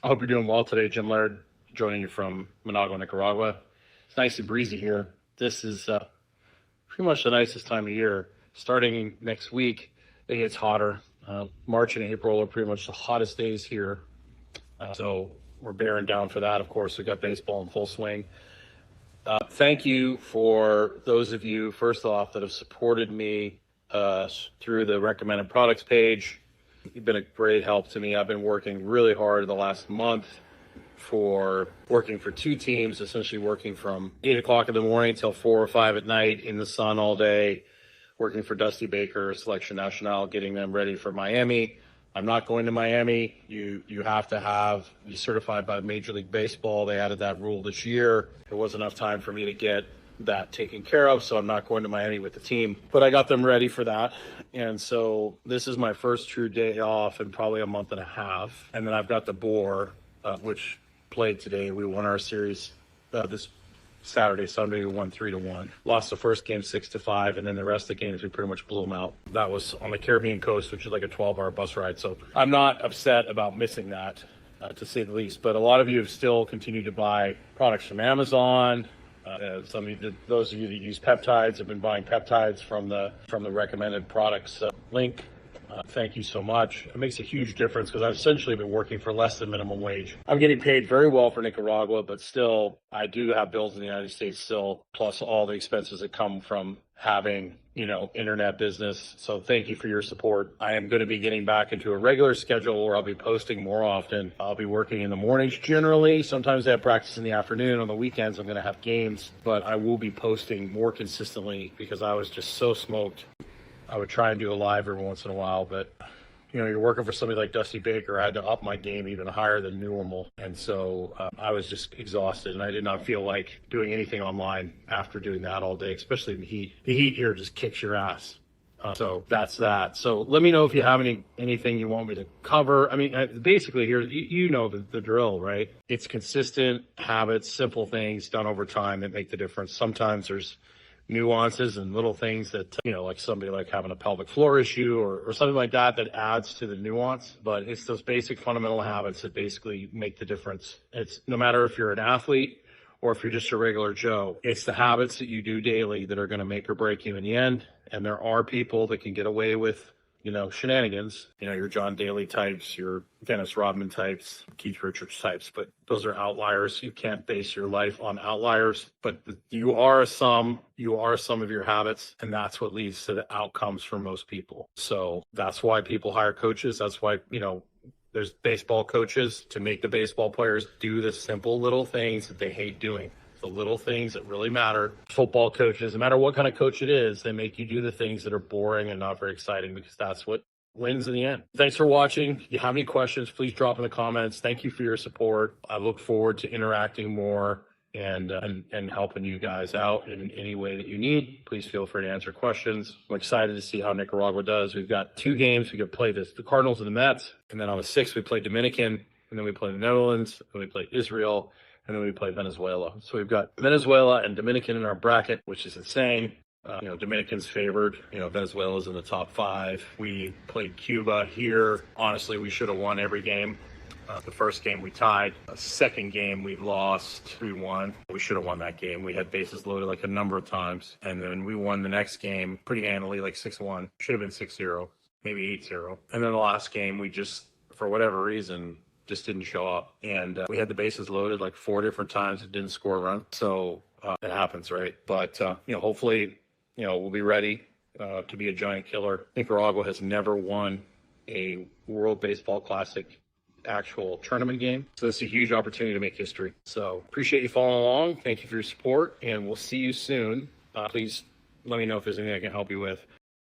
I hope you're doing well today. Jim Laird joining you from Managua, Nicaragua. It's nice and breezy here. This is pretty much the nicest time of year. Starting next week, it gets hotter. March and April are pretty much the hottest days here. So we're bearing down for that. Of course, we got baseball in full swing. Thank you for those of you, first off, that have supported me through the recommended products page. You've been a great help to me. I've been working really hard the last month for working for two teams, essentially working from 8 o'clock in the morning till 4 or 5 at night in the sun all day, working for Dusty Baker, Selection Nacional, getting them ready for Miami. I'm not going to Miami. You have to be certified by Major League Baseball. They added that rule this year. There wasn't enough time for me to get that taken care of, so I'm not going to Miami with the team. But I got them ready for that. And so this is my first true day off in probably a month and a half. And then I've got the Boar, which played today. We won our series this Saturday, Sunday. We won 3-1. Lost the first game 6-5, and then the rest of the games we pretty much blew them out. That was on the Caribbean coast, which is like a 12-hour bus ride. So I'm not upset about missing that, to say the least. But a lot of you have still continued to buy products from Amazon. Those of you that use peptides have been buying peptides from the recommended products link. Thank you so much. It makes a huge difference because I've essentially been working for less than minimum wage. I'm getting paid very well for Nicaragua, but still, I do have bills in the United States still, plus all the expenses that come from having, internet business. So thank you for your support. I am going to be getting back into a regular schedule where I'll be posting more often. I'll be working in the mornings generally. Sometimes I have practice in the afternoon. On the weekends, I'm going to have games, but I will be posting more consistently because I was just so smoked. I would try and do a live every once in a while, but you're working for somebody like Dusty Baker. I had to up my game even higher than normal. And so I was just exhausted, and I did not feel like doing anything online after doing that all day, especially in the heat. The heat here just kicks your ass. So that's that. So let me know if you have anything you want me to cover. I mean, basically here, you know the drill, right? It's consistent habits, simple things done over time that make the difference. Sometimes there's nuances and little things that, like somebody like having a pelvic floor issue or something like that adds to the nuance. But it's those basic fundamental habits that basically make the difference. It's no matter if you're an athlete or if you're just a regular Joe, it's the habits that you do daily that are going to make or break you in the end. And there are people that can get away with shenanigans, your John Daly types, your Dennis Rodman types, Keith Richards types, but those are outliers. You can't base your life on outliers, but you are some of your habits, and that's what leads to the outcomes for most people. So that's why people hire coaches. That's why, there's baseball coaches to make the baseball players do the simple little things that they hate doing. The little things that really matter. Football coaches, no matter what kind of coach it is, they make you do the things that are boring and not very exciting because that's what wins in the end. Thanks for watching. If you have any questions, please drop in the comments. Thank you for your support. I look forward to interacting more and helping you guys out in any way that you need. Please feel free to answer questions. I'm excited to see how Nicaragua does. We've got 2 games. We could play the Cardinals and the Mets. And then on the 6th, we play Dominican. And then we play the Netherlands. And we play Israel. And then we play Venezuela. So we've got Venezuela and Dominican in our bracket, which is insane. Dominican's favored. Venezuela's in the top 5. We played Cuba here. Honestly, we should have won every game. The first game we tied. The second game we lost 3-1. We should have won that game. We had bases loaded like a number of times. And then we won the next game pretty handily, like 6-1. Should have been 6-0, maybe 8-0. And then the last game we just, for whatever reason, just didn't show up. And we had the bases loaded like 4 different times. It didn't score a run. So it happens, right? But, hopefully, we'll be ready to be a giant killer. Nicaragua has never won a World Baseball Classic actual tournament game. So this is a huge opportunity to make history. So appreciate you following along. Thank you for your support, and we'll see you soon. Please let me know if there's anything I can help you with.